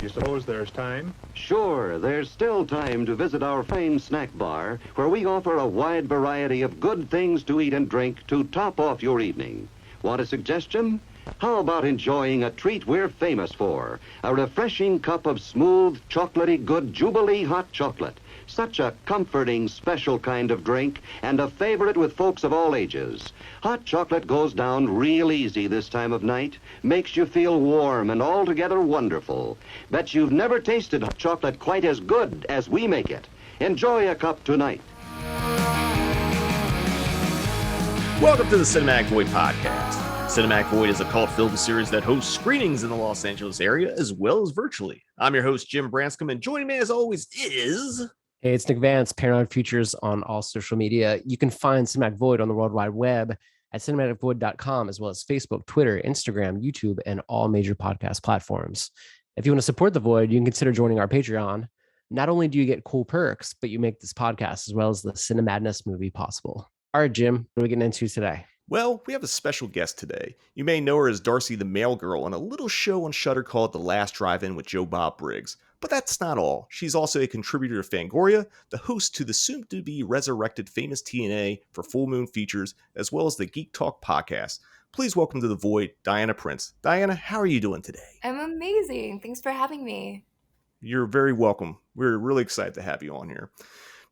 You suppose there's time? Sure, there's still time to visit our famed snack bar, where we offer a wide variety of good things to eat and drink to top off your evening. Want a suggestion? How about enjoying a treat we're famous for? A refreshing cup of smooth, chocolatey good Jubilee hot chocolate. Such a comforting, special kind of drink, and a favorite with folks of all ages. Hot chocolate goes down real easy this time of night, makes you feel warm and altogether wonderful. Bet you've never tasted hot chocolate quite as good as we make it. Enjoy a cup tonight. Welcome to the Cinematic Void Podcast. Cinematic Void is a cult film series that hosts screenings in the Los Angeles area as well as virtually. I'm your host, Jim Branscombe, and joining me as always is... Hey, it's Nick Vance, Paranoid Futures on all social media. You can find Cinematic Void on the World Wide Web at cinematicvoid.com, as well as Facebook, Twitter, Instagram, YouTube, and all major podcast platforms. If you want to support The Void, you can consider joining our Patreon. Not only do you get cool perks, but you make this podcast as well as the Cinemadness movie possible. All right, Jim, what are we getting into today? Well, we have a special guest today. You may know her as Darcy the Mail Girl on a little show on Shudder called The Last Drive-In with Job Bob Briggs. But that's not all. She's also a contributor to Fangoria, the host to the soon-to-be resurrected famous TNA for Full Moon Features, as well as the Geek Talk podcast. Please welcome to The Void, Diana Prince. Diana, how are you doing today? I'm amazing. Thanks for having me. You're very welcome. We're really excited to have you on here.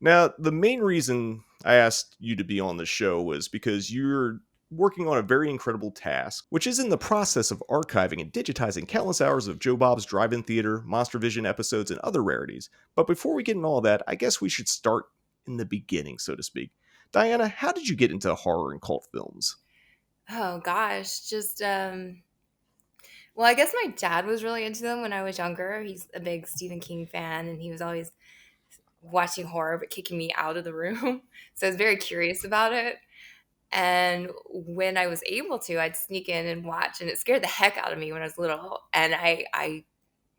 Now, the main reason I asked you to be on the show was because you're working on a very incredible task, which is in the process of archiving and digitizing countless hours of Joe Bob's Drive-In Theater, Monster Vision episodes, and other rarities. But before we get into all that, I guess we should start in the beginning, so to speak. Diana, how did you get into horror and cult films? Oh gosh, well, I guess my dad was really into them when I was younger. He's a big Stephen King fan, and he was always watching horror but kicking me out of the room. So I was very curious about it. And when I was able to, I'd sneak in and watch, and it scared the heck out of me when I was little. And I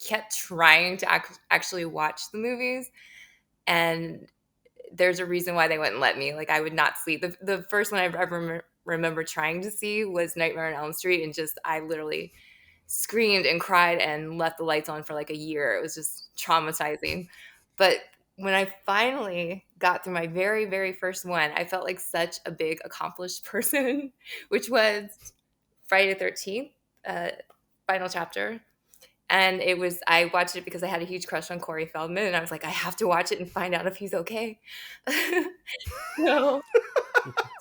kept trying to actually watch the movies, and there's a reason why they wouldn't let me. Like, I would not sleep. The first one I ever remember trying to see was Nightmare on Elm Street, and I literally screamed and cried and left the lights on for like a year. It was just traumatizing. But when I finally got through my very, very first one, I felt like such a big accomplished person, which was Friday the 13th, final chapter. And I watched it because I had a huge crush on Corey Feldman, and I was like, I have to watch it and find out if he's okay. No.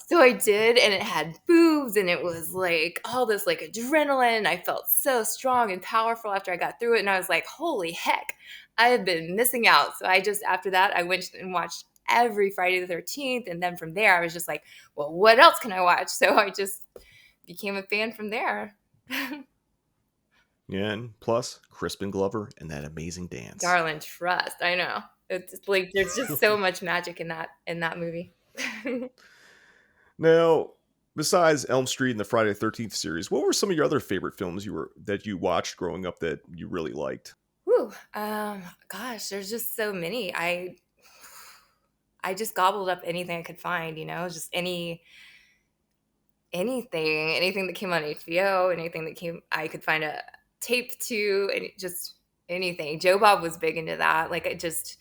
So I did, and it had boobs, and it was like all this like adrenaline. I felt so strong and powerful after I got through it, and I was like, holy heck, I have been missing out. So after that, I went and watched every Friday the 13th, and then from there, I was just like, well, what else can I watch? So I just became a fan from there. Yeah, and plus, Crispin Glover and that amazing dance. Darling, trust. I know. It's like there's just so much magic in that movie. Now, besides Elm Street and the Friday the 13th series, what were some of your other favorite films that you watched growing up that you really liked? Whew. Gosh, there's just so many. I just gobbled up anything I could find, just anything that came on HBO, anything that I could find a tape to, and just anything. Joe Bob was big into that. Like, it just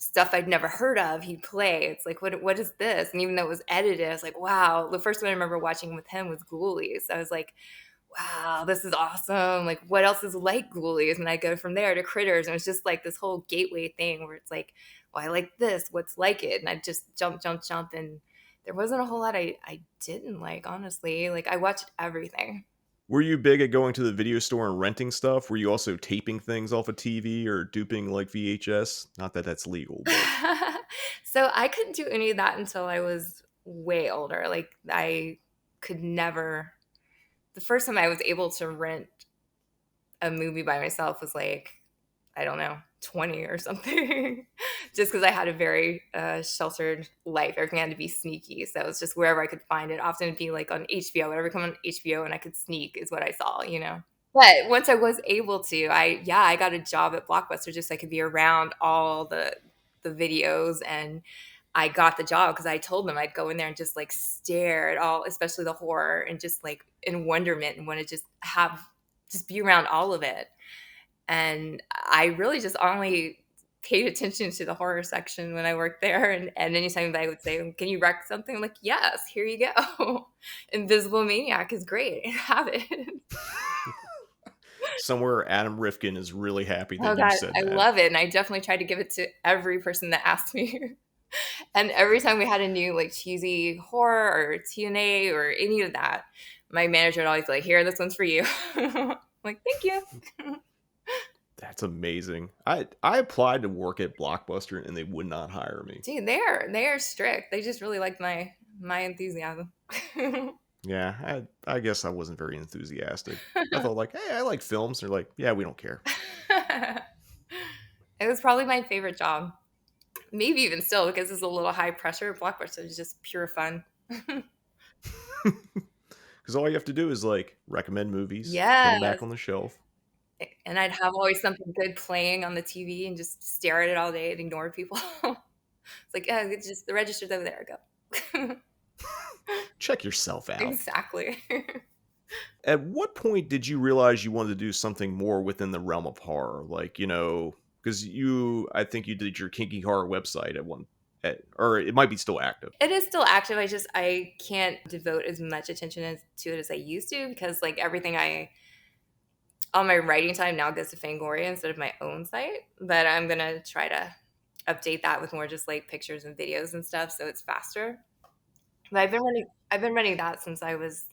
stuff I'd never heard of, he'd play. It's like, what is this? And even though it was edited, I was like, wow. The first one I remember watching with him was Ghoulies. I was like, wow, this is awesome. Like, what else is like Ghoulies? And I go from there to Critters. And it was just like this whole gateway thing where it's like, well, I like this. What's like it? And I just jump. And there wasn't a whole lot I didn't like, honestly. Like, I watched everything. Were you big at going to the video store and renting stuff? Were you also taping things off of TV or duping like VHS? Not that that's legal. But... So I couldn't do any of that until I was way older. Like, I could never... The first time I was able to rent a movie by myself was like, I don't know, 20 or something. Just because I had a very sheltered life. Everything had to be sneaky. So it was just wherever I could find it. Often it'd be like on HBO. Whatever come on HBO and I could sneak is what I saw, But once I was able to, I got a job at Blockbuster just so I could be around all the videos. And I got the job because I told them I'd go in there and just like stare at all, especially the horror, and just like in wonderment, and want to just be around all of it. And I really just only paid attention to the horror section when I worked there. And anytime I would say, can you rec something? I'm like, yes, here you go. Invisible Maniac is great. Have it. Somewhere Adam Rifkin is really happy Oh that you God, said I that. love it. And I definitely tried to give it to every person that asked me. And every time we had a new like cheesy horror or TNA or any of that, my manager would always be like, here, this one's for you. I'm like, thank you. That's amazing. I applied to work at Blockbuster and they would not hire me. Dude, they are strict. They just really like my enthusiasm. Yeah, I guess I wasn't very enthusiastic. I thought like, hey, I like films. They're like, yeah, we don't care. It was probably my favorite job. Maybe even still, because it's a little high pressure. Blockbuster is just pure fun. Because all you have to do is like recommend movies, put them Yes. back on the shelf. And I'd have always something good playing on the TV and just stare at it all day and ignore people. It's like, oh, it's just the register's over there. Go. Check yourself out. Exactly. At what point did you realize you wanted to do something more within the realm of horror? Like, because I think you did your kinky horror website or it might be still active. It is still active. I can't devote as much attention to it as I used to, because like everything all my writing time now goes to Fangoria instead of my own site. But I'm going to try to update that with more just like pictures and videos and stuff, so it's faster. But I've been running that since I was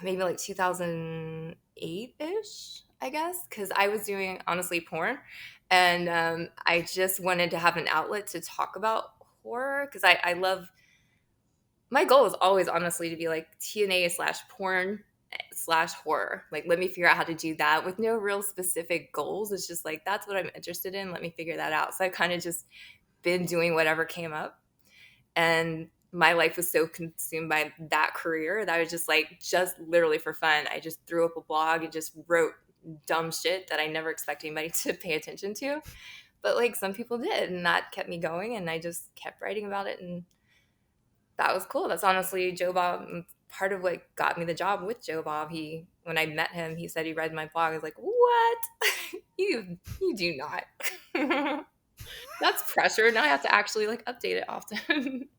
maybe like 2008-ish, I guess, because I was doing honestly porn, and I just wanted to have an outlet to talk about horror, because I love. My goal is always honestly to be like TNA/porn slash horror. Like, let me figure out how to do that with no real specific goals. It's just like, that's what I'm interested in. Let me figure that out. So I've kind of just been doing whatever came up. And my life was so consumed by that career that I was just like, just literally for fun, I just threw up a blog and just wrote dumb shit that I never expected anybody to pay attention to. But like some people did, and that kept me going, and I just kept writing about it, and that was cool. That's honestly Joe Bob. Part of what got me the job with Joe Bob. When I met him, he said he read my blog. I was like, what? you do not. That's pressure. Now I have to actually like update it often.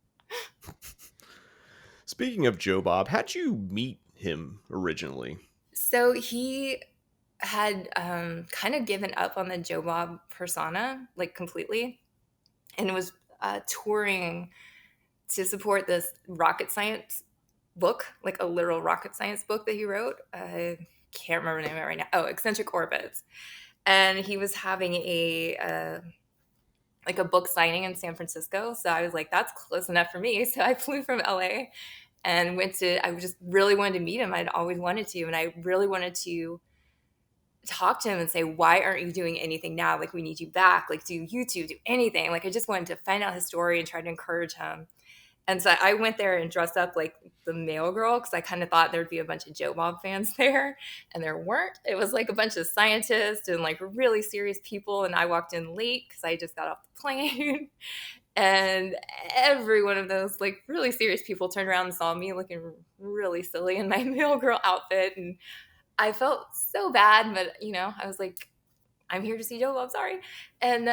Speaking of Joe Bob, how'd you meet him originally? So he had kind of given up on the Joe Bob persona, like completely, and was touring to support this rocket science book, like a literal rocket science book that he wrote. I can't remember the name of it right now. Oh, Eccentric Orbits. And he was having a book signing in San Francisco. So I was like, that's close enough for me. So I flew from LA and I just really wanted to meet him. I'd always wanted to. And I really wanted to talk to him and say, why aren't you doing anything now? Like, we need you back. Like, do YouTube, do anything. Like, I just wanted to find out his story and try to encourage him. And so I went there and dressed up like the mail girl, because I kind of thought there'd be a bunch of Joe Bob fans there, and there weren't. It was like a bunch of scientists and like really serious people, and I walked in late because I just got off the plane. And every one of those like really serious people turned around and saw me looking really silly in my mail girl outfit, and I felt so bad, but I was like, I'm here to see Joe Bob, sorry. And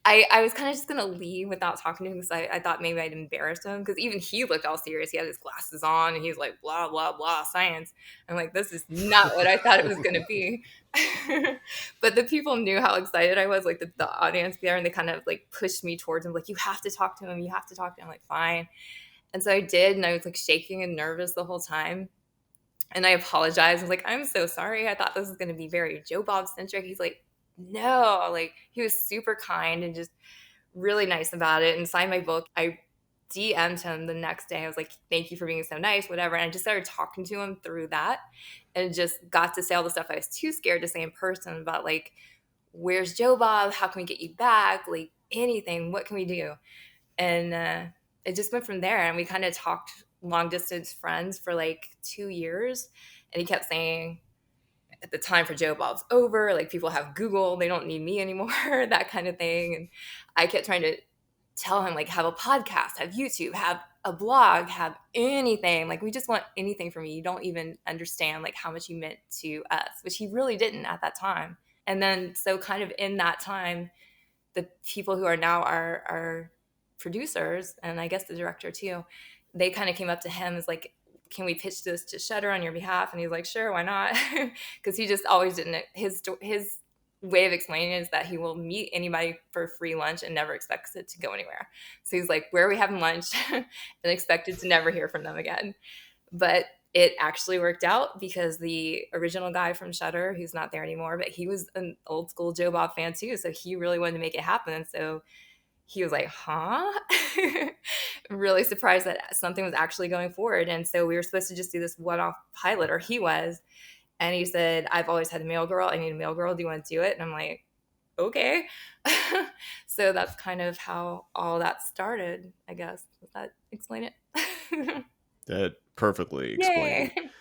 I was kind of just going to leave without talking to him, because I thought maybe I'd embarrass him, because even he looked all serious. He had his glasses on and he was like, blah, blah, blah, science. I'm like, this is not what I thought it was going to be. But the people knew how excited I was, like the audience there, and they kind of like pushed me towards him, like, you have to talk to him. You have to talk to him. I'm like, fine. And so I did, and I was like shaking and nervous the whole time. And I apologized. I was like, I'm so sorry. I thought this was going to be very Joe Bob centric. He's like, no, like he was super kind and just really nice about it and signed my book. I DM'd him the next day. I was like, thank you for being so nice, whatever. And I just started talking to him through that, and just got to say all the stuff I was too scared to say in person about, like, where's Joe Bob? How can we get you back? Like, anything. What can we do? And it just went from there. And we kind of talked long distance friends for like 2 years. And he kept saying, at the time for Joe Bob's over, like, people have Google, they don't need me anymore, that kind of thing. And I kept trying to tell him, like, have a podcast, have YouTube, have a blog, have anything. Like, we just want anything from you. You don't even understand like how much you meant to us, which he really didn't at that time. And then so kind of in that time, the people who are now our producers, and I guess the director too, they kind of came up to him as like, can we pitch this to Shutter on your behalf? And he's like, sure, why not? Because he just always didn't. His way of explaining it is that he will meet anybody for free lunch and never expects it to go anywhere. So he's like, where are we having lunch? And expected to never hear from them again. But it actually worked out because the original guy from Shutter, who's not there anymore, but he was an old school Joe Bob fan too. So he really wanted to make it happen. So he was like, huh? Really surprised that something was actually going forward. And so we were supposed to just do this one-off pilot, or he was. And he said, I've always had a mail girl. I need a mail girl. Do you want to do it? And I'm like, okay. So that's kind of how all that started, I guess. Does that explain it? That perfectly explained Yay. it.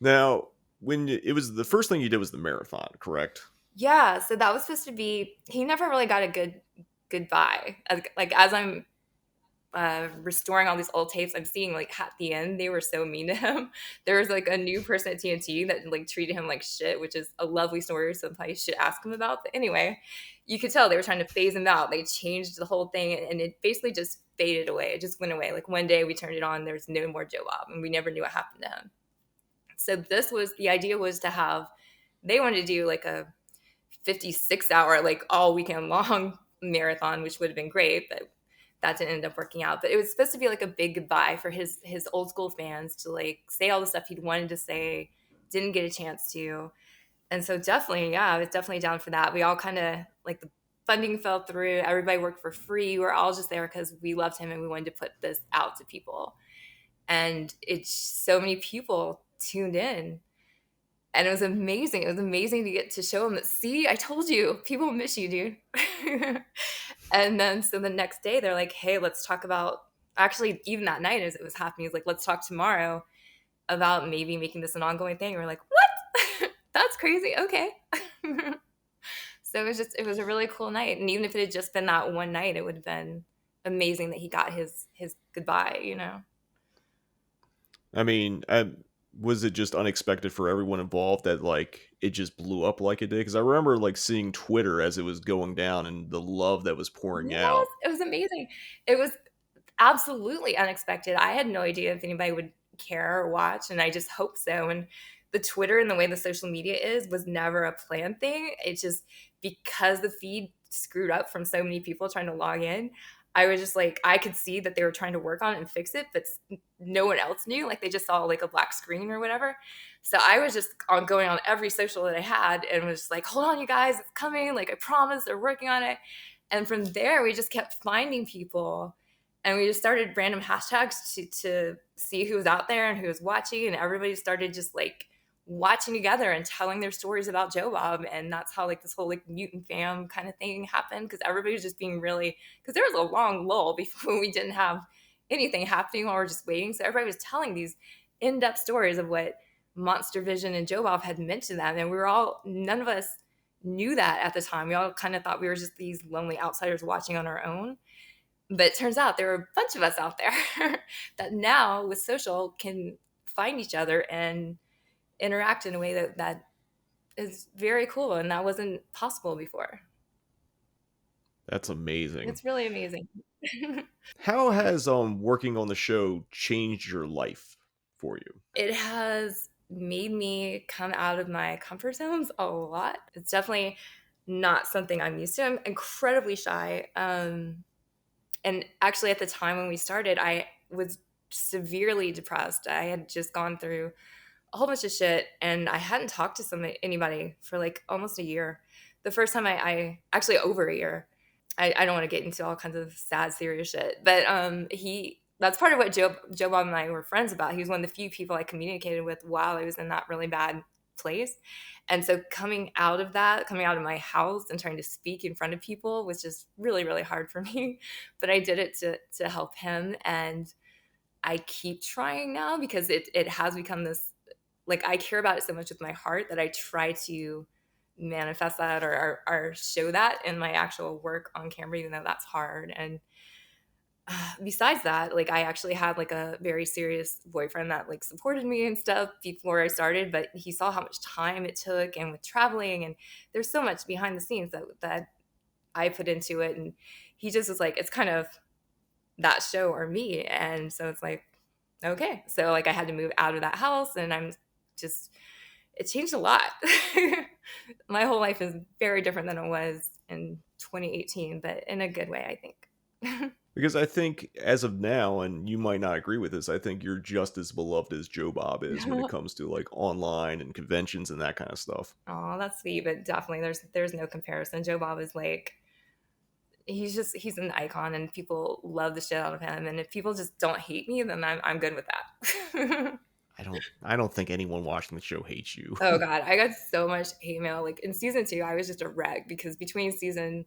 Now, it was the first thing you did was the marathon, correct? Yeah, so that was supposed to be, he never really got a good goodbye. Like as I'm restoring all these old tapes, I'm seeing like at the end they were so mean to him. There was like a new person at TNT that like treated him like shit, which is a lovely story. Somebody should ask him about. But anyway, you could tell they were trying to phase him out. They changed the whole thing, and it basically just faded away. It just went away. Like one day we turned it on, there's no more Joe Bob, and we never knew what happened to him. So the idea was to have, they wanted to do like a 56-hour, like all weekend long marathon, which would have been great, but that didn't end up working out. But it was supposed to be like a big goodbye for his old school fans, to like say all the stuff he'd wanted to say, didn't get a chance to. And so definitely, yeah, I was definitely down for that. We all kind of like, the funding fell through. Everybody worked for free. We're all just there because we loved him and we wanted to put this out to people. And it's so many people tuned in. And it was amazing. It was amazing to get to show them that, see, I told you, people miss you, dude. And then so the next day they're like, hey, let's talk about, actually even that night as it was happening, it's like, let's talk tomorrow about maybe making this an ongoing thing. And we're like, what? That's crazy. Okay. So it was a really cool night. And even if it had just been that one night, it would have been amazing that he got his goodbye, you know? I mean, was it just unexpected for everyone involved that like it just blew up like it did? Because I remember like seeing Twitter as it was going down and the love that was pouring Yes, out. it was amazing. It was absolutely unexpected. I had no idea if anybody would care or watch, and I just hope so. And the Twitter and the way the social media is was never a planned thing. It's just because the feed screwed up from so many people trying to log in. I was just like, I could see that they were trying to work on it and fix it, but no one else knew. Like they just saw like a black screen or whatever. So I was just going on every social that I had and was just like, hold on, you guys, it's coming. Like I promise, they're working on it. And from there, we just kept finding people, and we just started random hashtags to see who was out there and who was watching. And everybody started just like watching together and telling their stories about Joe Bob. And that's how like this whole like mutant fam kind of thing happened, because everybody was just being really, because there was a long lull before we didn't have anything happening while we're just waiting. So everybody was telling these in-depth stories of what Monster Vision and Joe Bob had meant to them. And we were all, none of us knew that at the time. We all kind of thought we were just these lonely outsiders watching on our own. But it turns out there were a bunch of us out there that now with social can find each other and interact in a way that is very cool. And that wasn't possible before. That's amazing. It's really amazing. How has working on the show changed your life for you? It has made me come out of my comfort zones a lot. It's definitely not something I'm used to. I'm incredibly shy. And actually, at the time when we started, I was severely depressed. I had just gone through a whole bunch of shit, and I hadn't talked to anybody for like almost a year. The first time I actually over a year. I don't want to get into all kinds of sad, serious shit, but that's part of what Joe Bob and I were friends about. He was one of the few people I communicated with while I was in that really bad place. And so coming out of my house and trying to speak in front of people was just really, really hard for me. But I did it to help him. And I keep trying now because it has become this, like, I care about it so much with my heart that I try to manifest that or show that in my actual work on camera, even though that's hard. And besides that, like I actually had like a very serious boyfriend that like supported me and stuff before I started, but he saw how much time it took and with traveling and there's so much behind the scenes that I put into it, and he just was like, it's kind of that show or me, and so it's like, okay, so like I had to move out of that house, and I'm just it changed a lot. My whole life is very different than it was in 2018, but in a good way, I think. Because I think as of now, and you might not agree with this, I think you're just as beloved as Joe Bob is when it comes to like online and conventions and that kind of stuff. Oh, that's sweet, but definitely there's no comparison. Joe Bob is like he's an icon and people love the shit out of him. And if people just don't hate me, then I'm good with that. I don't think anyone watching the show hates you. Oh God, I got so much hate mail. Like in season 2, I was just a wreck because between season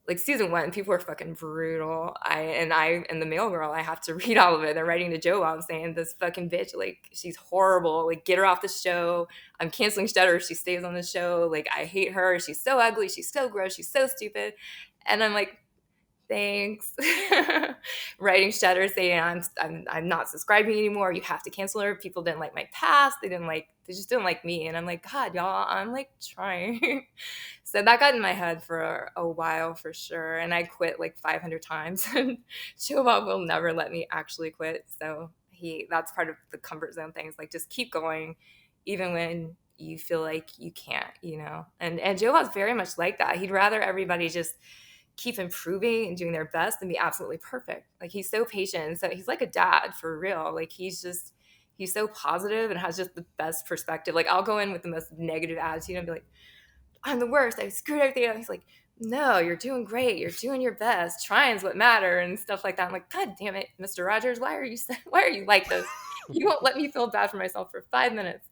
1, people were fucking brutal. I and the mail girl, I have to read all of it. They're writing to Joe Bob saying this fucking bitch, like she's horrible. Like get her off the show. I'm canceling Stutter if she stays on the show. Like I hate her. She's so ugly. She's so gross. She's so stupid. And I'm like, thanks. Writing Shutter saying I'm not subscribing anymore. You have to cancel her. People didn't like my past. They just didn't like me. And I'm like, God, y'all, I'm like trying. So that got in my head for a while for sure. And I quit like 500 times. And Joe Bob will never let me actually quit. So that's part of the comfort zone things. Like just keep going, even when you feel like you can't. And Joe Bob's very much like that. He'd rather everybody just keep improving and doing their best and be absolutely perfect. Like he's so patient. So he's like a dad for real. Like he's so positive and has just the best perspective. Like I'll go in with the most negative attitude and be like, I'm the worst. I screwed everything up. He's like, no, you're doing great. You're doing your best. Trying's what matter and stuff like that. I'm like, God damn it, Mr. Rogers, why are you like this? You won't let me feel bad for myself for 5 minutes.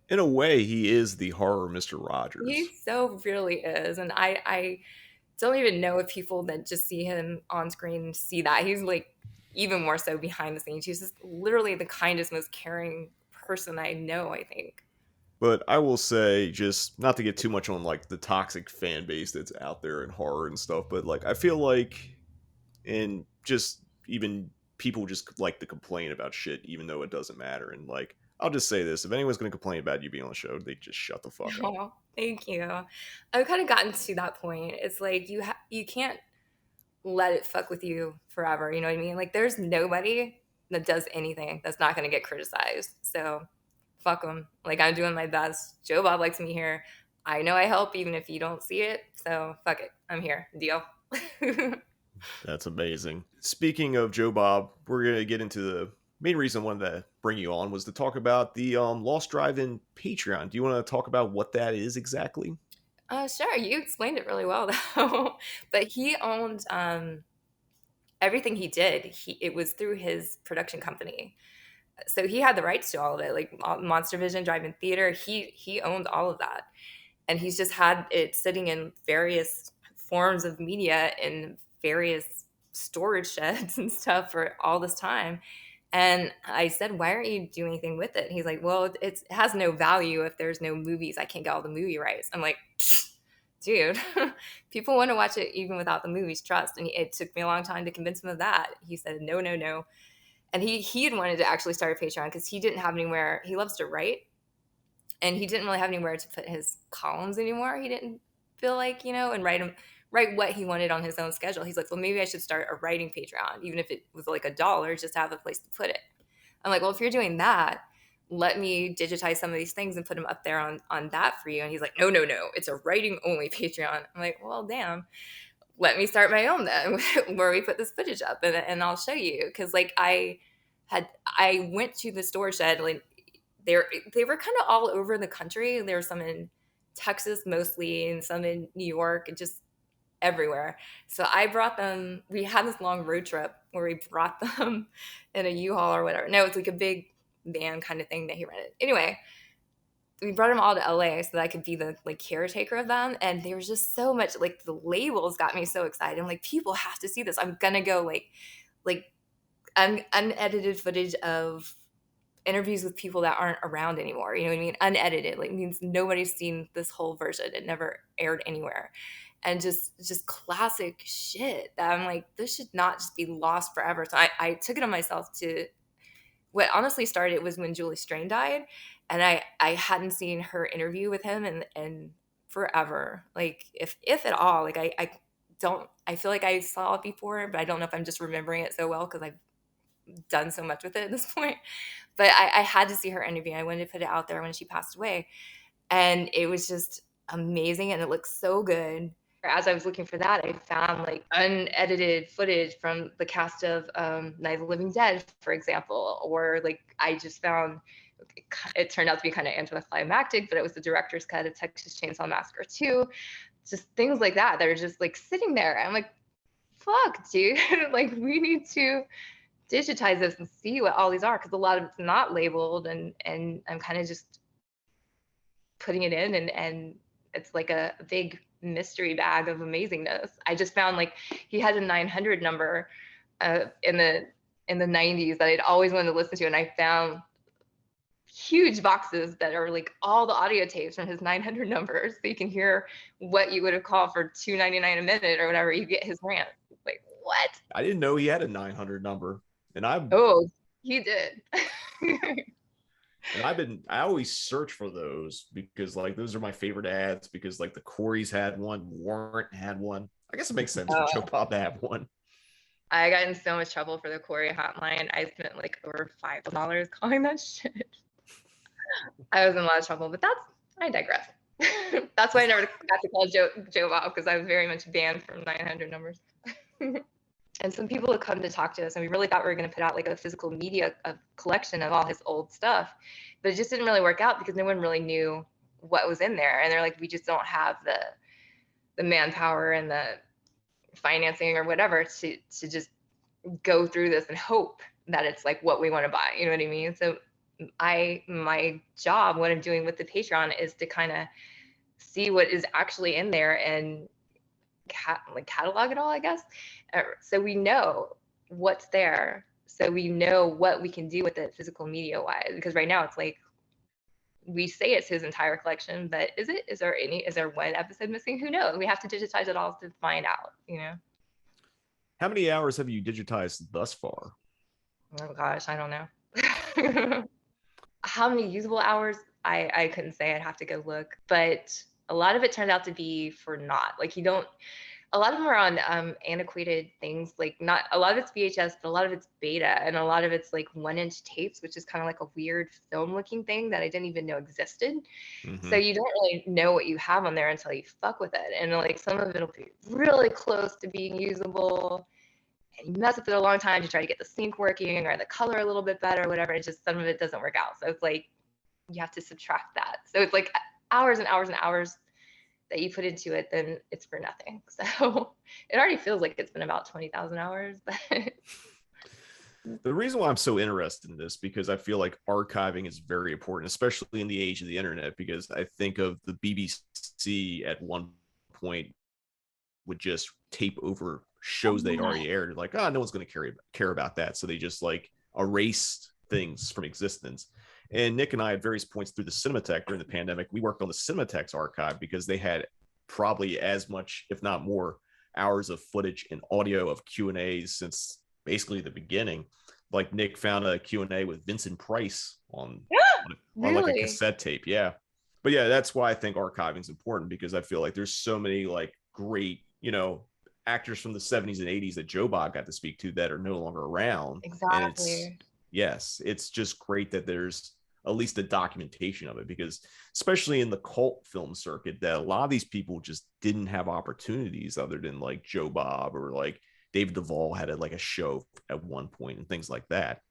In a way, he is the horror Mr. Rogers. He so really is. And I don't even know if people that just see him on screen see that. He's like even more so behind the scenes. He's just literally the kindest, most caring person I know, I think. But I will say, just not to get too much on like the toxic fan base that's out there in horror and stuff, but like I feel like, and just even people just like to complain about shit, even though it doesn't matter. And like, I'll just say this: if anyone's going to complain about you being on the show, they just shut the fuck up. Oh, thank you. I've kind of gotten to that point. It's like you can't let it fuck with you forever. You know what I mean? Like there's nobody that does anything that's not going to get criticized. So fuck them. Like I'm doing my best. Joe Bob likes me here. I know I help even if you don't see it. So fuck it. I'm here. Deal. That's amazing. Speaking of Joe Bob, we're going to get into the main reason I wanted to bring you on was to talk about the Lost Drive-In Patreon. Do you want to talk about what that is exactly? Sure. You explained it really well though. But he owned everything he did. It was through his production company. So he had the rights to all of it, like Monster Vision, Drive-In Theater. He owned all of that, and he's just had it sitting in various forms of media in various storage sheds and stuff for all this time. And I said, why aren't you doing anything with it? And he's like, well, it has no value if there's no movies. I can't get all the movie rights. I'm like, dude, people want to watch it even without the movies. Trust. And it took me a long time to convince him of that. He said, no, no, no. And he had wanted to actually start a Patreon because he didn't have anywhere. He loves to write, and he didn't really have anywhere to put his columns anymore. He didn't feel like, and write what he wanted on his own schedule. He's like, well, maybe I should start a writing Patreon, even if it was like $1, just to have a place to put it. I'm like, well, if you're doing that, let me digitize some of these things and put them up there on that for you. And he's like, no, no, no, it's a writing only Patreon. I'm like, well, damn. Let me start my own then, where we put this footage up and I'll show you. Because like I went to the storage shed, like they were kind of all over the country. There were some in Texas mostly and some in New York and just everywhere. So I brought them, we had this long road trip where we brought them in a U-Haul or whatever. No, it's like a big van kind of thing that he rented. Anyway, we brought them all to LA so that I could be the like caretaker of them. And there was just so much, like the labels got me so excited. I'm like, people have to see this. I'm gonna go like unedited footage of interviews with people that aren't around anymore. You know what I mean? Unedited, like means nobody's seen this whole version. It never aired anywhere. and just classic shit that I'm like, this should not just be lost forever. So I took it on myself to, what honestly started was when Julie Strain died, and I hadn't seen her interview with him and forever, like if at all. Like I feel like I saw it before, but I don't know if I'm just remembering it so well because I've done so much with it at this point. But I had to see her interview. I wanted to put it out there when she passed away, and it was just amazing, and it looked so good. As I was looking for that, I found like unedited footage from the cast of Night of the Living Dead, for example, or like I just found, it turned out to be kind of anticlimactic, but it was the director's cut of Texas Chainsaw Massacre 2. Just things like that that are just like sitting there. I'm like, fuck, dude, like we need to digitize this and see what all these are, because a lot of it's not labeled, and I'm kind of just putting it in, and it's like a big mystery bag of amazingness. I just found like he had a 900 number in the 90s that I'd always wanted to listen to, and I found huge boxes that are like all the audio tapes from his 900 numbers, so you can hear what you would have called for $2.99 a minute or whatever. You get his rant. Like, what? I didn't know he had a 900 number, and Oh, he did. I always search for those because like those are my favorite ads, because like the Corey's had one, Warrant had one. I guess it makes sense for Joe Bob to have one. I got in so much trouble for the Corey hotline. I spent like over $5 calling that shit. I was in a lot of trouble, but I digress. That's why I never got to call Joe Bob, because I was very much banned from 900 numbers. And some people had come to talk to us, and we really thought we were going to put out like a physical media collection of all his old stuff, but it just didn't really work out because no one really knew what was in there, and they're like, we just don't have the manpower and the financing or whatever to just go through this and hope that it's like what we want to buy. You know what I mean? So my job, what I'm doing with the Patreon, is to kind of see what is actually in there and catalog it all, I guess. So we know what's there. So we know what we can do with it physical media wise, because right now it's like, we say it's his entire collection, but is it? Is there one episode missing? Who knows? We have to digitize it all to find out, you know? How many hours have you digitized thus far? Oh gosh, I don't know. How many usable hours? I couldn't say. I'd have to go look. But a lot of it turned out to be for naught. Like, a lot of them are on antiquated things. Like, not a lot of it's VHS, but a lot of it's beta, and a lot of it's like 1-inch tapes, which is kind of like a weird film looking thing that I didn't even know existed. Mm-hmm. So you don't really know what you have on there until you fuck with it. And like some of it'll be really close to being usable, and you mess with it a long time to try to get the sync working or the color a little bit better or whatever. It's just some of it doesn't work out. So it's like you have to subtract that. So it's like hours and hours and hours that you put into it, then it's for nothing. So it already feels like it's been about 20,000 hours. But the reason why I'm so interested in this, because I feel like archiving is very important, especially in the age of the internet, because I think of the BBC at one point would just tape over shows they already aired. Like, no one's going to care about that. So they just like erased things from existence. And Nick and I, at various points through the Cinematheque during the pandemic, we worked on the Cinematheque's archive because they had probably as much, if not more, hours of footage and audio of Q&As since basically the beginning. Like Nick found a Q&A with Vincent Price on like a cassette tape. Yeah. But yeah, that's why I think archiving is important, because I feel like there's so many like great, actors from the 70s and 80s that Joe Bob got to speak to that are no longer around. exactly. And it's just great that there's at least a documentation of it, because especially in the cult film circuit, that a lot of these people just didn't have opportunities other than like Joe Bob, or like David Duvall had a show at one point and things like that.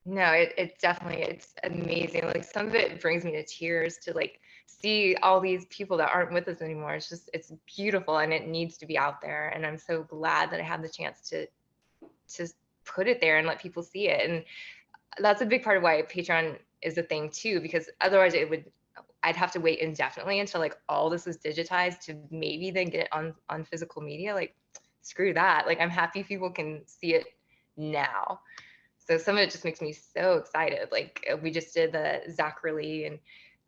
No, it's definitely, it's amazing. Like some of it brings me to tears to like see all these people that aren't with us anymore. It's beautiful, and it needs to be out there. And I'm so glad that I had the chance to put it there and let people see it. And that's a big part of why Patreon is a thing too, because otherwise I'd have to wait indefinitely until like all this is digitized to maybe then get it on physical media. Like, screw that. Like, I'm happy people can see it now. So some of it just makes me so excited. Like we just did the Zachary and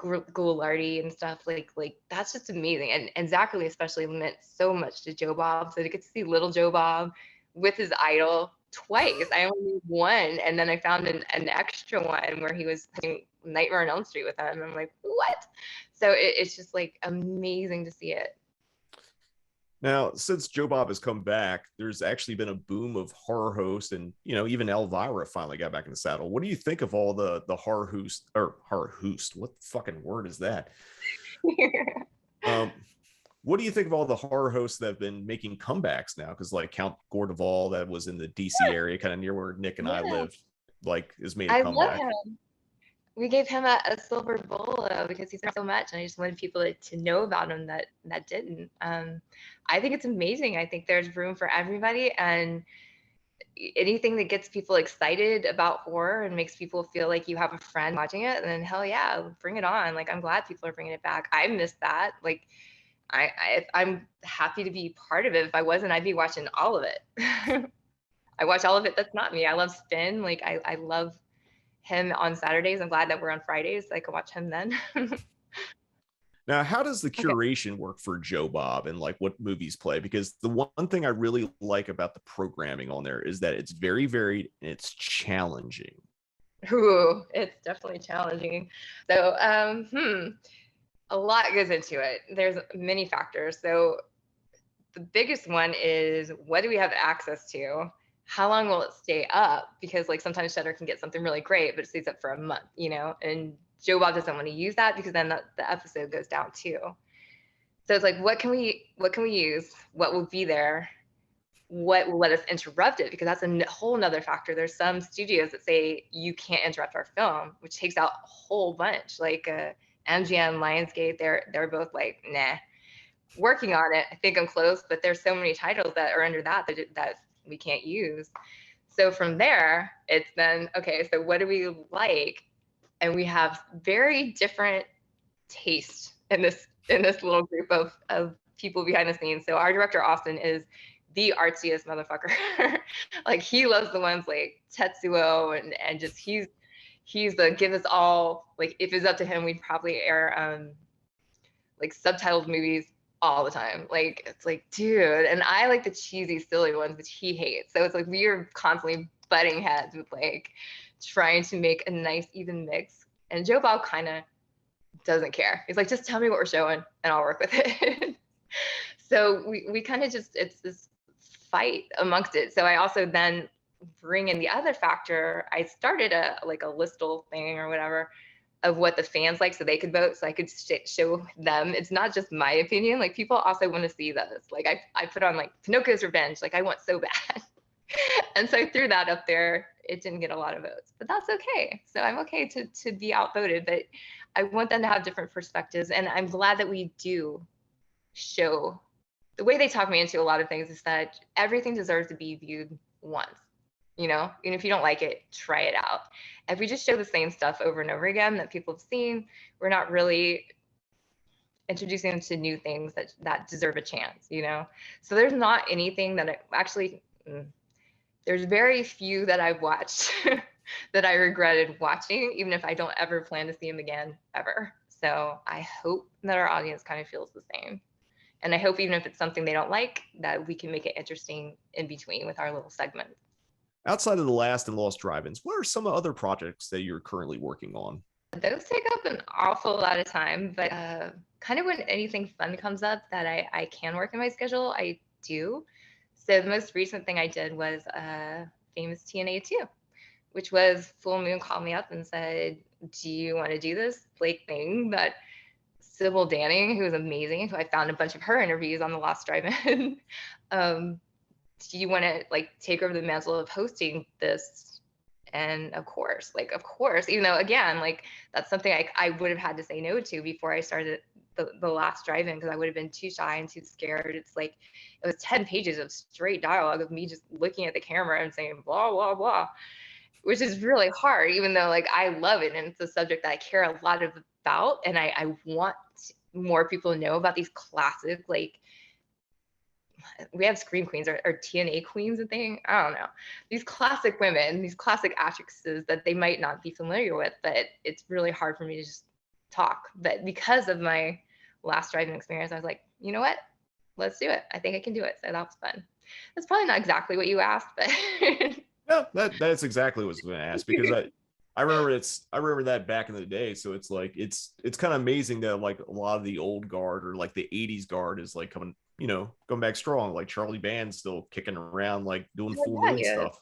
Goulardi and stuff, like that's just amazing. And Zachary especially meant so much to Joe Bob. So to get to see little Joe Bob with his idol twice. I only knew one, and then I found an extra one where he was playing Nightmare on Elm Street with him. I'm like, what? So it's just like amazing to see it. Now, since Joe Bob has come back, there's actually been a boom of horror hosts, and even Elvira finally got back in the saddle. What do you think of all the horror host or horror host? What fucking word is that? What do you think of all the horror hosts that have been making comebacks now? Because like Count Gordeval, that was in the DC area, kind of near where Nick and I live, like has made a comeback. Love him. We gave him a silver bolo because he's so much, and I just wanted people to know about him that didn't. I think it's amazing. I think there's room for everybody, and anything that gets people excited about horror and makes people feel like you have a friend watching it, then hell yeah, bring it on. Like, I'm glad people are bringing it back. I missed that. Like, I'm happy to be part of it. If I wasn't, I'd be watching all of it. I watch all of it. That's not me. I love Spin. Like, I love him on Saturdays. I'm glad that we're on Fridays so I can watch him then. Now, how does the curation work for Joe Bob and like what movies play? Because the one thing I really like about the programming on there is that it's very varied and it's challenging. Ooh, it's definitely challenging. So, a lot goes into it. There's many factors. So the biggest one is, what do we have access to? How long will it stay up? Because like sometimes Shudder can get something really great, but it stays up for a month, and Joe Bob doesn't want to use that because then the episode goes down too. So it's like, what can we use? What will be there? What will let us interrupt it? Because that's a whole nother factor. There's some studios that say you can't interrupt our film, which takes out a whole bunch. Like MGM, Lionsgate, they're both like, nah. Working on it. I think I'm close, but there's so many titles that are under that we can't use. So from there, it's then, okay, so what do we like? And we have very different tastes in this little group of people behind the scenes. So our director, Austin, is the artsiest motherfucker. Like, he loves the ones like Tetsuo and just he's the give us all, like, if it's up to him, we'd probably air like subtitled movies all the time. Like, it's like, dude, and I like the cheesy, silly ones, which he hates. So it's like we are constantly butting heads with like trying to make a nice, even mix. And Joe Bob kind of doesn't care. He's like, just tell me what we're showing and I'll work with it. So we kind of just, it's this fight amongst it. So I also then bring in the other factor. I started a listal thing or whatever of what the fans like, so they could vote, so I could show them. It's not just my opinion. Like, people also want to see those. Like, I put on like Pinocchio's Revenge. Like, I want so bad. And so I threw that up there. It didn't get a lot of votes, but that's okay. So I'm okay to be outvoted, but I want them to have different perspectives. And I'm glad that we do show. The way they talk me into a lot of things is that everything deserves to be viewed once. And if you don't like it, try it out. If we just show the same stuff over and over again that people have seen, we're not really introducing them to new things that deserve a chance, So there's not anything that there's very few that I've watched that I regretted watching, even if I don't ever plan to see them again, ever. So I hope that our audience kind of feels the same. And I hope even if it's something they don't like, that we can make it interesting in between with our little segments. Outside of the Last and Lost Drive-ins, what are some other projects that you're currently working on? Those take up an awful lot of time, but kind of when anything fun comes up that I can work in my schedule, I do. So the most recent thing I did was famous TNA 2, which was Full Moon called me up and said, do you want to do this Blake thing that Sybil Danning, who is amazing, who I found a bunch of her interviews on the Lost Drive-In, do you want to like take over the mantle of hosting this? And of course, even though again, like that's something I would have had to say no to before I started the last drive-in, because I would have been too shy and too scared. It's like, it was 10 pages of straight dialogue of me just looking at the camera and saying blah, blah, blah, which is really hard, even though like I love it. And it's a subject that I care a lot about. And I want more people to know about these classic, like, we have Scream Queens or TNA Queens, a thing. I don't know. These classic women, these classic actresses that they might not be familiar with, but it's really hard for me to just talk. But because of my last driving experience, I was like, you know what? Let's do it. I think I can do it. So that was fun. That's probably not exactly what you asked, but No, that's exactly what I was going to ask, because I remember that back in the day. So it's like it's kind of amazing that like a lot of the old guard, or like the 80s guard, is like coming back strong. Like Charlie Band's still kicking around, like doing Full Moon stuff.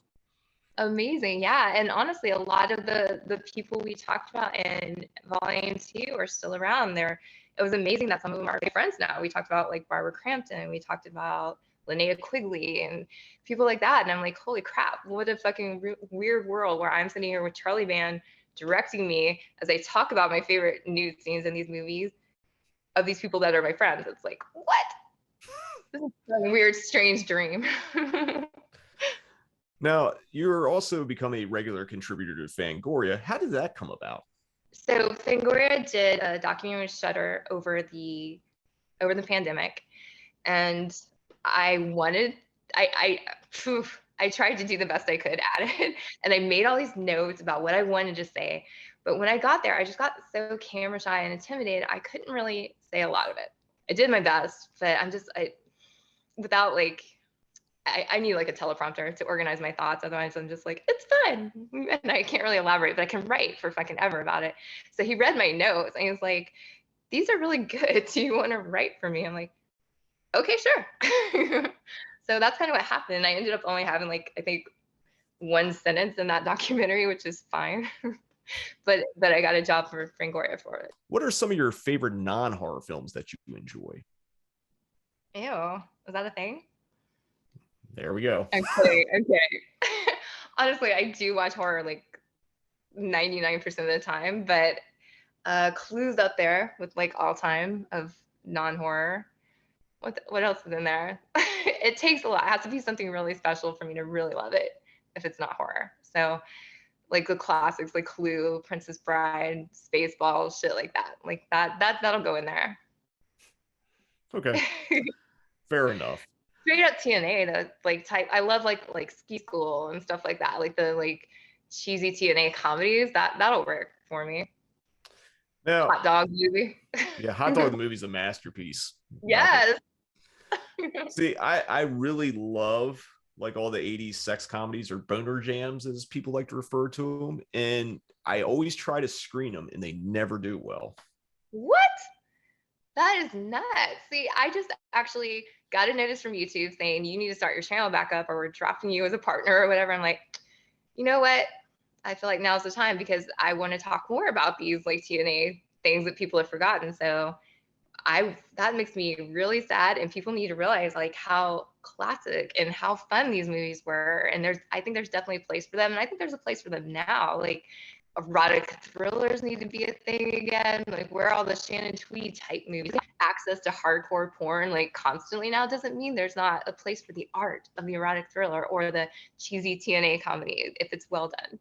Amazing. Yeah. And honestly, a lot of the people we talked about in volume 2 are still around there. It was amazing that some of them are friends now. We talked about like Barbara Crampton. We talked about Linnea Quigley and people like that. And I'm like, holy crap, what a fucking weird world where I'm sitting here with Charlie Band directing me as I talk about my favorite nude scenes in these movies of these people that are my friends. It's like, what? This is a weird, strange dream. Now, you're also become a regular contributor to Fangoria. How did that come about? So Fangoria did a documentary with Shudder over the pandemic, and I tried to do the best I could at it, and I made all these notes about what I wanted to say. But when I got there, I just got so camera shy and intimidated, I couldn't really say a lot of it. I did my best, but I need like a teleprompter to organize my thoughts. Otherwise I'm just like, it's fun. And I can't really elaborate, but I can write for fucking ever about it. So he read my notes and he was like, these are really good. Do you want to write for me? I'm like, okay, sure. So that's kind of what happened. I ended up only having like, I think, one sentence in that documentary, which is fine. but I got a job for Fangoria for it. What are some of your favorite non-horror films that you enjoy? Ew, is that a thing? There we go. Okay. Honestly, I do watch horror like 99% of the time, but Clue's up there with like all time of non-horror. What else is in there? It takes a lot. It has to be something really special for me to really love it if it's not horror. So like the classics like Clue, Princess Bride, Spaceballs, shit like that. Like that'll go in there. Okay. Fair enough. Straight up TNA, the like type. I love like Ski School and stuff like that. Like the like cheesy TNA comedies. That'll work for me. Now, Hot Dog movie. Yeah, Hot Dog the movie's a masterpiece. Yes. See, I really love like all the 80s sex comedies, or boner jams as people like to refer to them, and I always try to screen them and they never do well. What? That is nuts. See, I just actually got a notice from YouTube saying you need to start your channel back up or we're dropping you as a partner or whatever. I'm like, you know what? I feel like now's the time because I want to talk more about these like TNA things that people have forgotten. So that makes me really sad, and people need to realize like how classic and how fun these movies were. And I think there's definitely a place for them, and I think there's a place for them now. Like erotic thrillers need to be a thing again. Like where all the Shannon Tweed type movies, access to hardcore porn like constantly now doesn't mean there's not a place for the art of the erotic thriller or the cheesy TNA comedy if it's well done.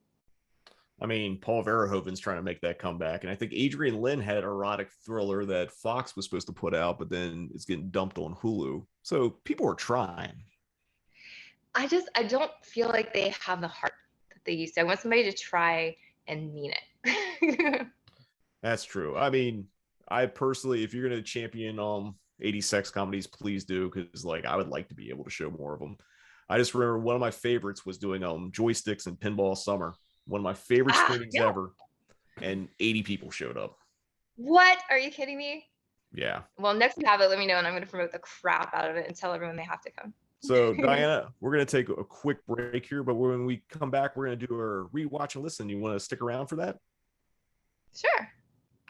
I mean, Paul Verhoeven's trying to make that comeback, and I think Adrian Lynn had an erotic thriller that Fox was supposed to put out, but then it's getting dumped on Hulu. So people are trying. I don't feel like they have the heart that they used to. I want somebody to try and mean it. That's true. I mean, I personally, if you're going to champion 80s sex comedies, please do, because like I would like to be able to show more of them. I just remember one of my favorites was doing Joysticks and Pinball Summer. One of my favorite screenings ever, and 80 people showed up. What? Are you kidding me? Yeah. Well, next time you have it, let me know, and I'm going to promote the crap out of it and tell everyone they have to come. So, Diana, we're going to take a quick break here, but when we come back, we're going to do our rewatch and listen. You want to stick around for that? Sure.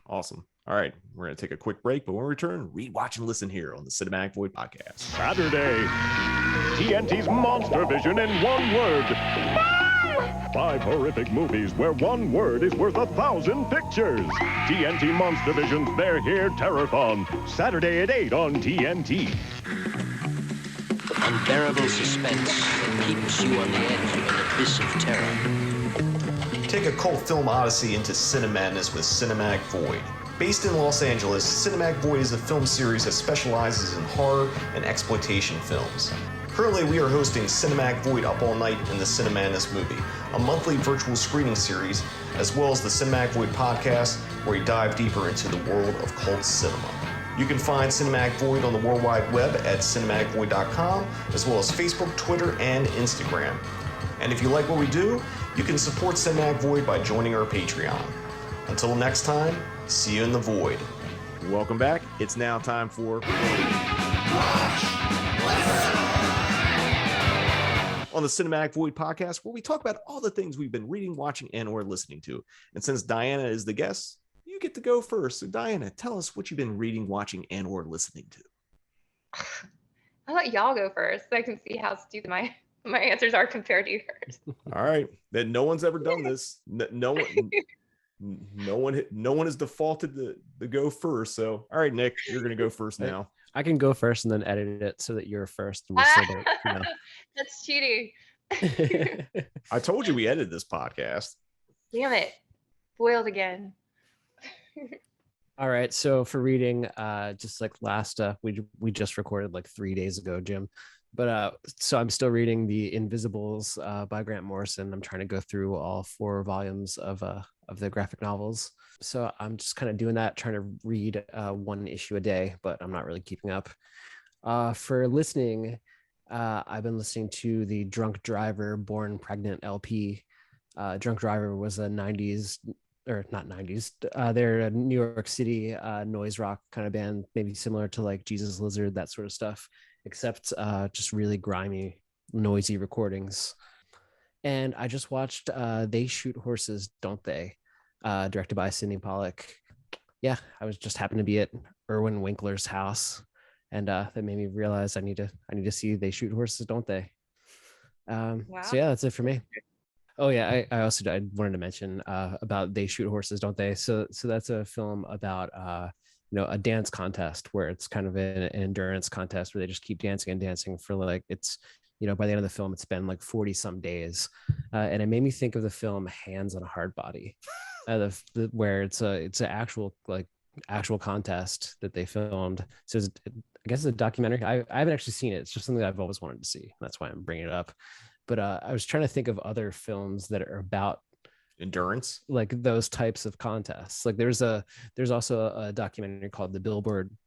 Awesome. All right. We're going to take a quick break, but when we return, rewatch and listen here on the Cinematic Void Podcast. Saturday, TNT's Monster Vision in one word. 5 horrific movies where one word is worth 1,000 pictures. TNT Monster Vision's They're Here Terror-thon. Saturday at 8 on TNT. Unbearable suspense that keeps you on the edge of an abyss of terror. Take a cult film odyssey into cinemadness with Cinematic Void. Based in Los Angeles, Cinematic Void is a film series that specializes in horror and exploitation films. Currently, we are hosting Cinematic Void Up All Night in the Cinemadness Movie, a monthly virtual screening series, as well as the Cinematic Void podcast, where we dive deeper into the world of cult cinema. You can find Cinematic Void on the World Wide Web at cinematicvoid.com, as well as Facebook, Twitter, and Instagram. And if you like what we do, you can support Cinematic Void by joining our Patreon. Until next time, see you in the void. Welcome back. It's now time for on the Cinematic Void podcast, where we talk about all the things we've been reading, watching, and or listening to. And since Diana is the guest, you get to go first. So Diana, tell us what you've been reading, watching, and or listening to. I'll let y'all go first so I can see how stupid my answers are compared to yours. All right. Then no one's ever done this. No one has defaulted to go first. So all right, Nick, you're gonna go first now. I can go first and then edit it so that you're first. And we'll That's cheating. I told you we edited this podcast. Damn it. Foiled again. All right. So for reading, just like last, we just recorded like 3 days ago, Jim. But so I'm still reading The Invisibles by Grant Morrison. I'm trying to go through all 4 volumes of the graphic novels. So I'm just kind of doing that, trying to read 1 issue a day, but I'm not really keeping up. For listening, I've been listening to the Drunk Driver Born Pregnant LP. Drunk Driver was a 90s, or not 90s. They're a New York City noise rock kind of band, maybe similar to like Jesus Lizard, that sort of stuff, except just really grimy, noisy recordings. And I just watched They Shoot Horses, Don't They? Directed by Sidney Pollack. Yeah, I was just happened to be at Erwin Winkler's house, and that made me realize I need to see They Shoot Horses, Don't They? Wow. So yeah, that's it for me. Oh yeah, I wanted to mention about They Shoot Horses, Don't They? So that's a film about a dance contest where it's kind of an endurance contest where they just keep dancing and dancing for like, it's, by the end of the film, it's been like 40 some days. And it made me think of the film Hands on a Hard Body, where it's an actual contest that they filmed. So I guess it's a documentary. I haven't actually seen it. It's just something that I've always wanted to see. That's why I'm bringing it up. But I was trying to think of other films that are about endurance, like those types of contests. Like there's also a documentary called The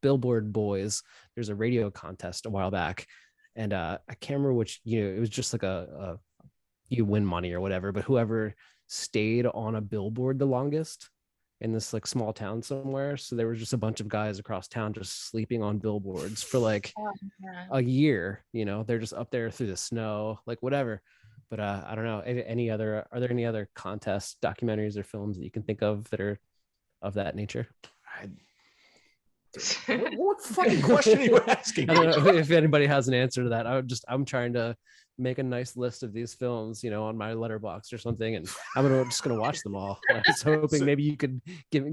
Billboard Boys. There's a radio contest a while back, and I can't remember which. It was just like a you win money or whatever, but whoever stayed on a billboard the longest in this like small town somewhere. So there was just a bunch of guys across town just sleeping on billboards for like a year. They're just up there through the snow, like whatever. But I don't know. Are there any other contest documentaries or films that you can think of that are of that nature? What fucking question are you asking? I don't know if anybody has an answer to that. I'm trying to make a nice list of these films, on my letterbox or something, and I'm just gonna watch them all. I was hoping maybe you could give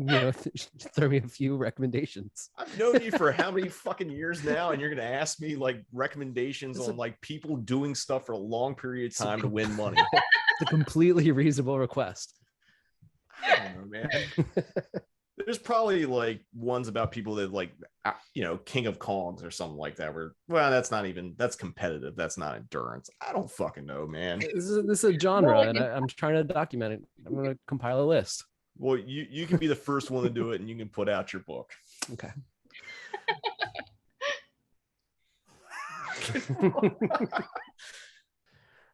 throw me a few recommendations. I've known you for how many fucking years now, and you're gonna ask me like recommendations on like people doing stuff for a long period of time to win money. It's a completely reasonable request. I don't know, man. There's probably like ones about people that like, King of Kongs or something like that. That's competitive. That's not endurance. I don't fucking know, man. This is a genre, and I'm trying to document it. I'm going to compile a list. Well, you can be the first one to do it, and you can put out your book. Okay.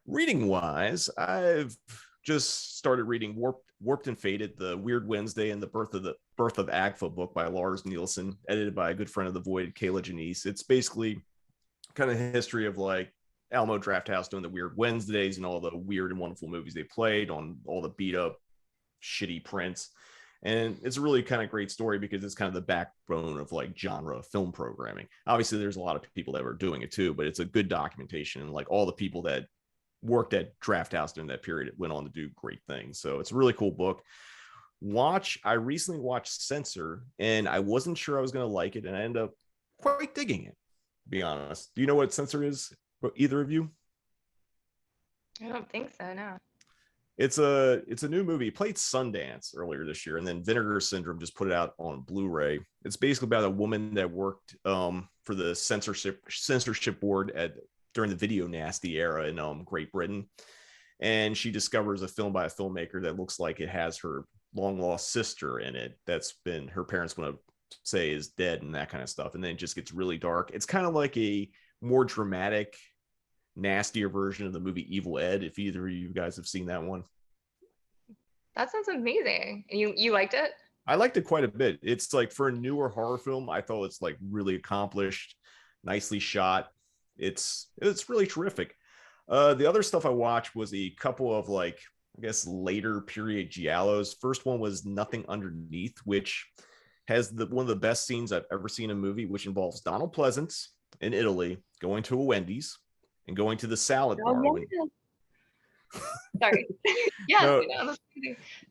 Reading wise, I've just started reading Warped and Faded, the Weird Wednesday and the Birth of Agfa book by Lars Nielsen, edited by a good friend of the Void, Kayla Janice. It's basically kind of history of like Alamo Drafthouse doing the Weird Wednesdays and all the weird and wonderful movies they played on all the beat up shitty prints. And it's a really kind of great story because it's kind of the backbone of like genre film programming. Obviously there's a lot of people that were doing it too, but it's a good documentation, and like all the people that worked at Drafthouse during that period went on to do great things. So it's a really cool book. I recently watched Censor, and I wasn't sure I was going to like it, and I ended up quite digging it, to be honest. Do you know what Censor is, either of you? I don't think so, no. It's a new movie. It played Sundance earlier this year, and then Vinegar Syndrome just put it out on Blu-ray. It's basically about a woman that worked for the censorship board at during the video nasty era in Great Britain. And she discovers a film by a filmmaker that looks like it has her long lost sister in it. That's been her parents want to say is dead and that kind of stuff. And then it just gets really dark. It's kind of like a more dramatic, nastier version of the movie Evil Ed, if either of you guys have seen that one. That sounds amazing. And you liked it? I liked it quite a bit. It's like, for a newer horror film, I thought it's like really accomplished, nicely shot. It's really terrific. The other stuff I watched was a couple of, like, I guess, later period giallos. First one was Nothing Underneath, which has one of the best scenes I've ever seen in a movie, which involves Donald Pleasance in Italy going to a Wendy's and going to the salad bar. Sorry. Yes, No,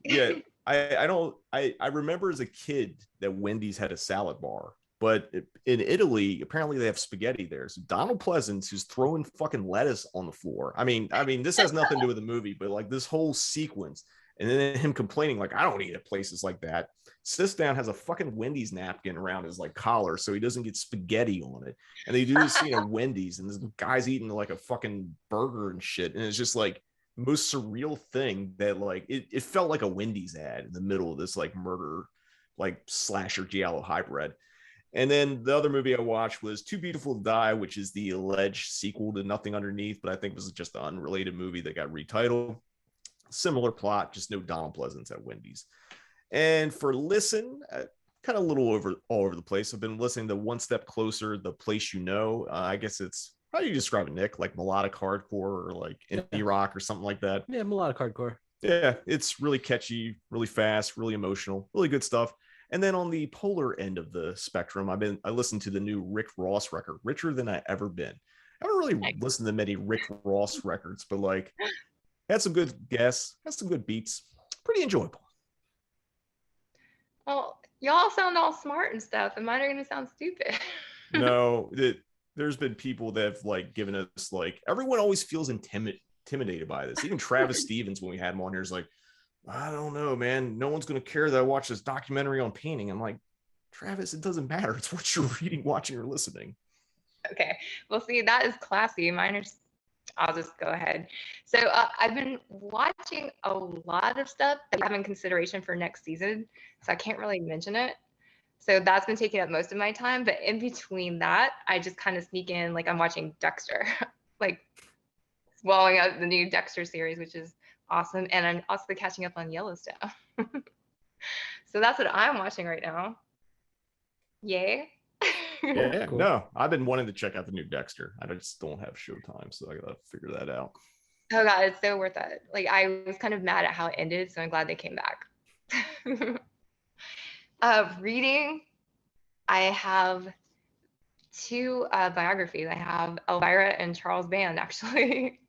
yeah, I remember as a kid that Wendy's had a salad bar, but in Italy, apparently they have spaghetti there. So Donald Pleasance, who's throwing fucking lettuce on the floor. I mean, this has nothing to do with the movie, but like this whole sequence, and then him complaining, like, I don't eat at places like that. Sits down, has a fucking Wendy's napkin around his like collar so he doesn't get spaghetti on it. And they do this scene at Wendy's, and this guy's eating like a fucking burger and shit. And it's just like most surreal thing that, like, it felt like a Wendy's ad in the middle of this like murder, like slasher giallo hybrid. And then the other movie I watched was Too Beautiful to Die, which is the alleged sequel to Nothing Underneath, but I think was just an unrelated movie that got retitled. Similar plot, just no Donald Pleasance at Wendy's. And for listen, kind of a little all over the place. I've been listening to One Step Closer, The Place You Know. I guess it's, how do you describe it, Nick? Like melodic hardcore or like indie rock or something like that? Yeah, melodic hardcore. Yeah, it's really catchy, really fast, really emotional, really good stuff. And then on the polar end of the spectrum, I listened to the new Rick Ross record, Richer Than I Ever Been. I haven't really listened to many Rick Ross records, but like, had some good guests, had some good beats, pretty enjoyable. Well, y'all sound all smart and stuff, and mine are gonna sound stupid. No, there's been people that have like given us, like, everyone always feels intimidated by this. Even Travis Stevens, when we had him on here, is like, I don't know, man. No one's going to care that I watched this documentary on painting. I'm like, Travis, it doesn't matter. It's what you're reading, watching, or listening. Okay. Well, see, that is classy. Mine are, I'll just go ahead. So I've been watching a lot of stuff that I have in consideration for next season. So I can't really mention it. So that's been taking up most of my time. But in between that, I just kind of sneak in, like, I'm watching Dexter, like swallowing up the new Dexter series, which is awesome. And I'm also catching up on Yellowstone. So that's what I'm watching right now. Yay. Yeah, Cool. No, I've been wanting to check out the new Dexter. I just don't have Showtime, so I gotta figure that out. Oh God, it's so worth it. Like, I was kind of mad at how it ended, so I'm glad they came back. Reading, I have two biographies. I have Elvira and Charles Band, actually.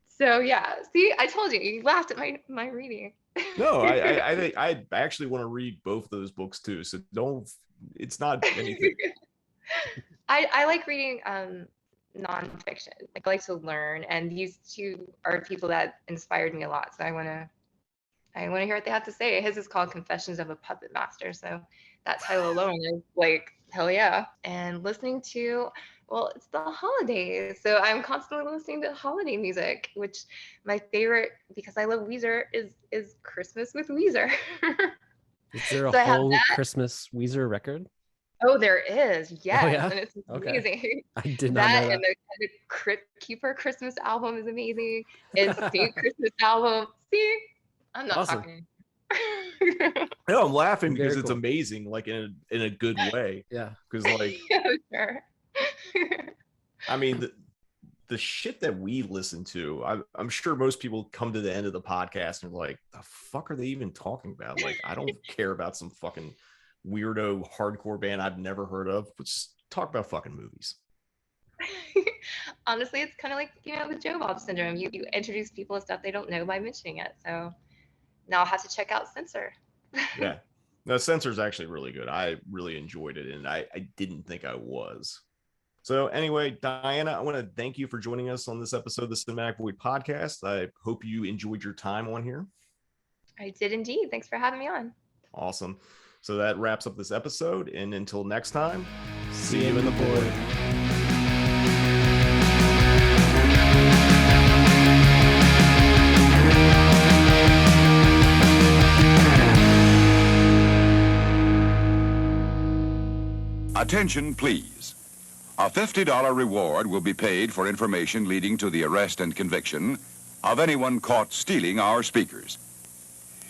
So yeah, see, I told you, you laughed at my reading. No, I actually want to read both those books too. So it's not anything. I like reading nonfiction. Like, I like to learn, and these two are people that inspired me a lot. So I want to hear what they have to say. His is called Confessions of a Puppet Master. So that title alone is like, hell yeah. And listening to, well, it's the holidays. So I'm constantly listening to holiday music, which my favorite, because I love Weezer, is Christmas with Weezer. Is there a So I have whole that. Christmas Weezer record? Oh, there is. Yes. Oh, yeah? And it's Okay. amazing. I did not know that. And the Crypt Keeper Christmas album is amazing. It's the Christmas album. See, I'm not Awesome. talking. No, I'm laughing because Very it's cool. amazing, like in a good way. Yeah. Because like, Yeah, sure. I mean, the shit that we listen to, I'm sure most people come to the end of the podcast and are like, the fuck are they even talking about? Like, I don't care about some fucking weirdo hardcore band I've never heard of. Let's talk about fucking movies. Honestly, it's kind of like, the Job Bob syndrome. You introduce people to stuff they don't know by mentioning it. So now I'll have to check out Censor. Yeah. No, Censor's actually really good. I really enjoyed it, and I didn't think I was. So anyway, Diana, I want to thank you for joining us on this episode of the Cinematic Void podcast. I hope you enjoyed your time on here. I did indeed. Thanks for having me on. Awesome. So that wraps up this episode, and until next time, see you in the void. Attention, please. A $50 reward will be paid for information leading to the arrest and conviction of anyone caught stealing our speakers.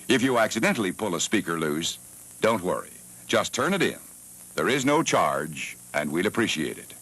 If you accidentally pull a speaker loose, don't worry. Just turn it in. There is no charge, and we'll appreciate it.